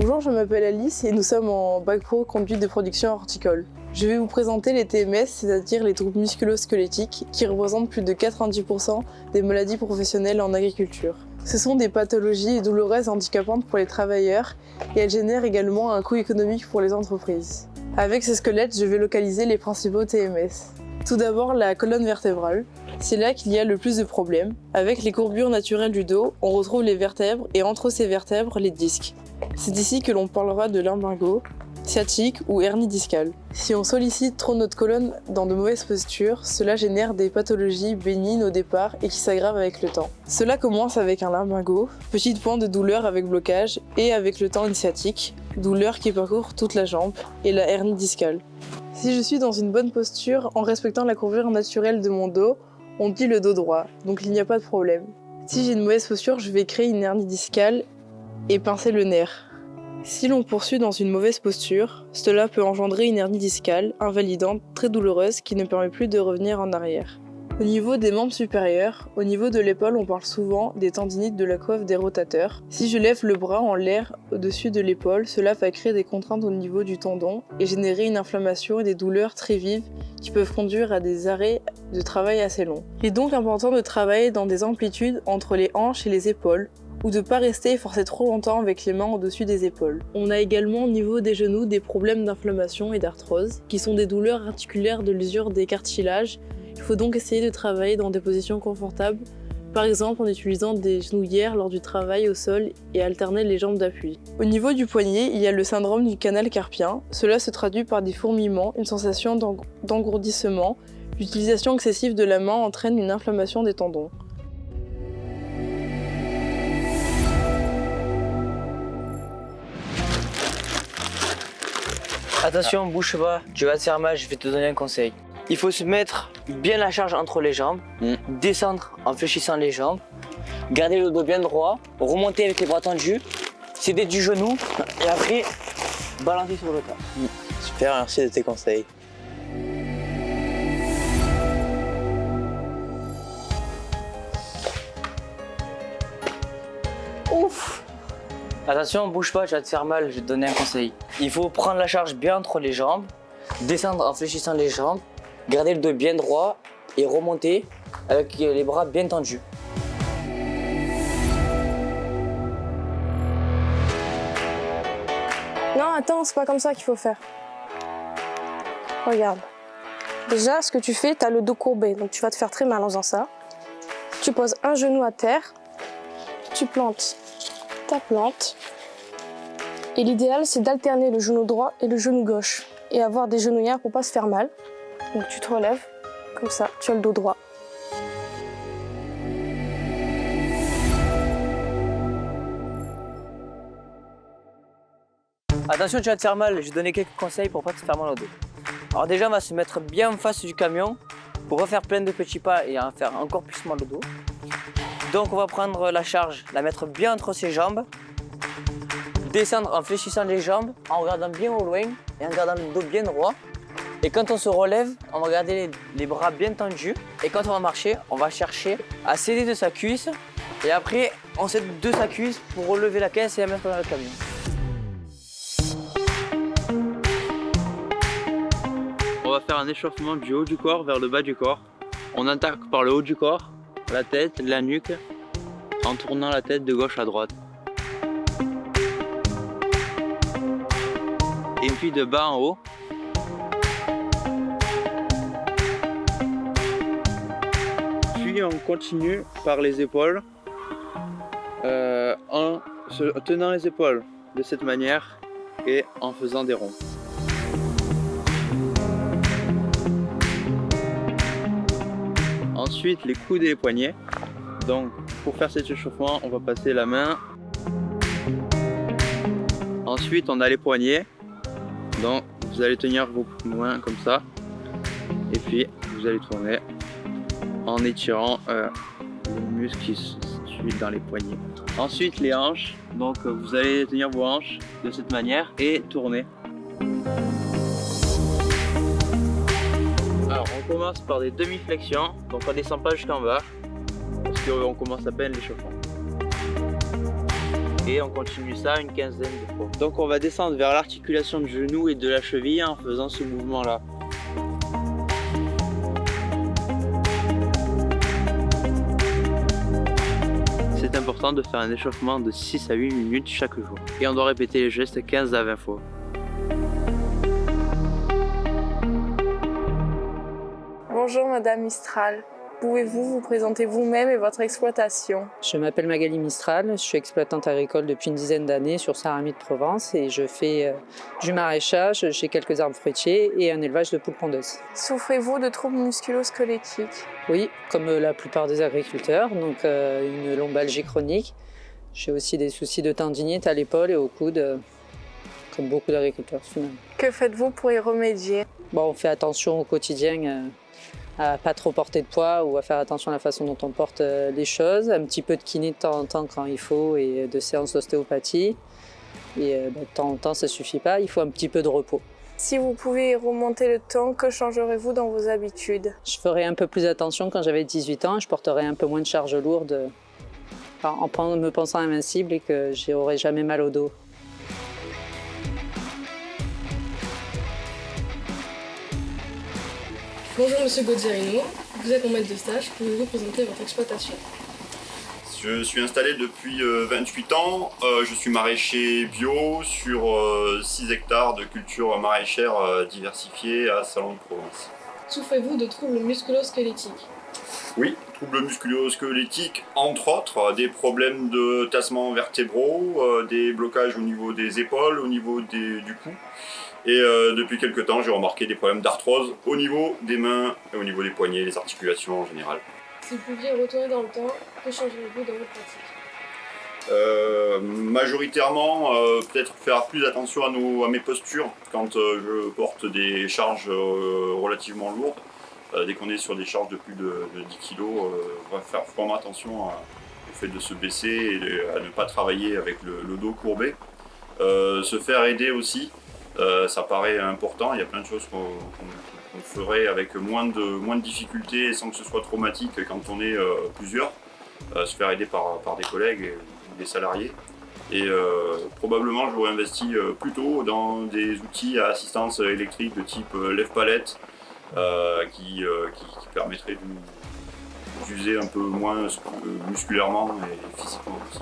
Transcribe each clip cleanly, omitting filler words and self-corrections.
Bonjour, je m'appelle Alice et nous sommes en bac pro conduite de production horticole. Je vais vous présenter les TMS, c'est-à-dire les troubles musculo-squelettiques, qui représentent plus de 90% des maladies professionnelles en agriculture. Ce sont des pathologies douloureuses et handicapantes pour les travailleurs et elles génèrent également un coût économique pour les entreprises. Avec ce squelette, je vais localiser les principaux TMS. Tout d'abord, la colonne vertébrale. C'est là qu'il y a le plus de problèmes. Avec les courbures naturelles du dos, on retrouve les vertèbres et entre ces vertèbres, les disques. C'est ici que l'on parlera de lumbago, sciatique ou hernie discale. Si on sollicite trop notre colonne dans de mauvaises postures, cela génère des pathologies bénignes au départ et qui s'aggravent avec le temps. Cela commence avec un lumbago, petite pointe de douleur avec blocage, et avec le temps une sciatique, douleur qui parcourt toute la jambe, et la hernie discale. Si je suis dans une bonne posture en respectant la courbure naturelle de mon dos, on dit le dos droit, donc il n'y a pas de problème. Si j'ai une mauvaise posture, je vais créer une hernie discale et pincer le nerf. Si l'on poursuit dans une mauvaise posture, cela peut engendrer une hernie discale, invalidante, très douloureuse qui ne permet plus de revenir en arrière. Au niveau des membres supérieurs, au niveau de l'épaule, on parle souvent des tendinites de la coiffe des rotateurs. Si je lève le bras en l'air au-dessus de l'épaule, cela va créer des contraintes au niveau du tendon et générer une inflammation et des douleurs très vives qui peuvent conduire à des arrêts de travail assez longs. Il est donc important de travailler dans des amplitudes entre les hanches et les épaules, ou de ne pas rester forcé trop longtemps avec les mains au-dessus des épaules. On a également au niveau des genoux des problèmes d'inflammation et d'arthrose, qui sont des douleurs articulaires de l'usure des cartilages. Il faut donc essayer de travailler dans des positions confortables, par exemple en utilisant des genouillères lors du travail au sol et alterner les jambes d'appui. Au niveau du poignet, il y a le syndrome du canal carpien. Cela se traduit par des fourmillements, une sensation d'engourdissement. L'utilisation excessive de la main entraîne une inflammation des tendons. Attention, bouge pas, tu vas te faire mal, je vais te donner un conseil. Il faut se mettre bien la charge entre les jambes, descendre en fléchissant les jambes, garder le dos bien droit, remonter avec les bras tendus, céder du genou et après balancer sur le tas. Super, merci de tes conseils. Ouf! Attention, bouge pas, tu vas te faire mal, je vais te donner un conseil. Il faut prendre la charge bien entre les jambes, descendre en fléchissant les jambes, garder le dos bien droit et remonter avec les bras bien tendus. Non, attends, c'est pas comme ça qu'il faut faire. Regarde. Déjà, ce que tu fais, tu as le dos courbé, donc tu vas te faire très mal en faisant ça. Tu poses un genou à terre, tu plantes ta plante. Et l'idéal, c'est d'alterner le genou droit et le genou gauche et avoir des genouillères pour pas se faire mal. Donc tu te relèves, comme ça, tu as le dos droit. Attention, tu vas te faire mal, je vais te donner quelques conseils pour pas te faire mal au dos. Alors déjà, on va se mettre bien en face du camion pour pas faire plein de petits pas et en faire encore plus mal au dos. Donc on va prendre la charge, la mettre bien entre ses jambes, descendre en fléchissant les jambes, en regardant bien au loin et en gardant le dos bien droit. Et quand on se relève, on va garder les bras bien tendus. Et quand on va marcher, on va chercher à céder de sa cuisse. Et après, on cède de sa cuisse pour relever la caisse et la mettre dans le camion. On va faire un échauffement du haut du corps vers le bas du corps. On attaque par le haut du corps, la tête, la nuque, en tournant la tête de gauche à droite. Et puis de bas en haut. Puis on continue par les épaules, en se tenant les épaules de cette manière et en faisant des ronds. Ensuite, les coudes et les poignets. Donc, pour faire cet échauffement, on va passer la main. Ensuite, on a les poignets. Donc, vous allez tenir vos mains comme ça. Et puis, vous allez tourner en étirant les muscles qui se situent dans les poignets. Ensuite, les hanches. Donc, vous allez tenir vos hanches de cette manière et tourner. Alors, on commence par des demi-flexions. Donc, on descend pas jusqu'en bas parce qu'on commence à peine l'échauffement. Et on continue ça une quinzaine de fois. Donc on va descendre vers l'articulation du genou et de la cheville en faisant ce mouvement-là. C'est important de faire un échauffement de 6 à 8 minutes chaque jour. Et on doit répéter les gestes 15 à 20 fois. Bonjour Madame Mistral. Pouvez-vous vous présenter vous-même et votre exploitation? Je m'appelle Magali Mistral, je suis exploitante agricole depuis une dizaine d'années sur Saint-Rémy-de-Provence et je fais du maraîchage, j'ai quelques arbres fruitiers et un élevage de poules pondeuses. Souffrez-vous de troubles musculo-squelettiques? Oui, comme la plupart des agriculteurs, donc une lombalgie chronique. J'ai aussi des soucis de tendinite à l'épaule et au coude, comme beaucoup d'agriculteurs finalement. Que faites-vous pour y remédier? Bon, on fait attention au quotidien. À pas trop porter de poids ou à faire attention à la façon dont on porte les choses, un petit peu de kiné de temps en temps quand il faut et de séances d'ostéopathie. Et de temps en temps ça suffit pas, il faut un petit peu de repos. Si vous pouvez remonter le temps, que changerez-vous dans vos habitudes? Je ferai un peu plus attention quand j'avais 18 ans, je porterai un peu moins de charges lourdes en me pensant invincible et que j'aurai jamais mal au dos. Bonjour Monsieur Godzerino, vous êtes mon maître de stage, pouvez-vous présenter votre exploitation? Je suis installé depuis 28 ans, je suis maraîcher bio sur 6 hectares de cultures maraîchères diversifiées à Salon de Provence. Souffrez-vous de troubles musculo-squelettiques? Oui, troubles musculo-squelettiques, entre autres, des problèmes de tassement vertébraux, des blocages au niveau des épaules, au niveau du cou. Et depuis quelques temps, j'ai remarqué des problèmes d'arthrose au niveau des mains, et au niveau des poignets, les articulations en général. Si vous pouviez retourner dans le temps, que changeriez-vous dans votre pratique? Majoritairement, peut-être faire plus attention à mes postures quand je porte des charges relativement lourdes. Dès qu'on est sur des charges de plus de 10 kg, on va faire vraiment attention au fait de se baisser et à ne pas travailler avec le dos courbé. Se faire aider aussi, ça paraît important. Il y a plein de choses qu'on ferait avec moins de difficultés et sans que ce soit traumatique quand on est plusieurs. Se faire aider par des collègues et des salariés. Et probablement j'aurais investi plutôt dans des outils à assistance électrique de type lève-palette qui permettraient d'user un peu moins musculairement et physiquement aussi.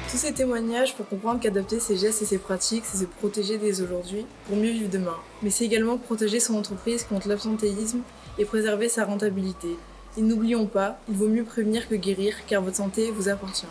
Tous ces témoignages pour comprendre qu'adapter ses gestes et ses pratiques, c'est se protéger dès aujourd'hui pour mieux vivre demain. Mais c'est également protéger son entreprise contre l'absentéisme et préserver sa rentabilité. Et n'oublions pas, il vaut mieux prévenir que guérir car votre santé vous appartient.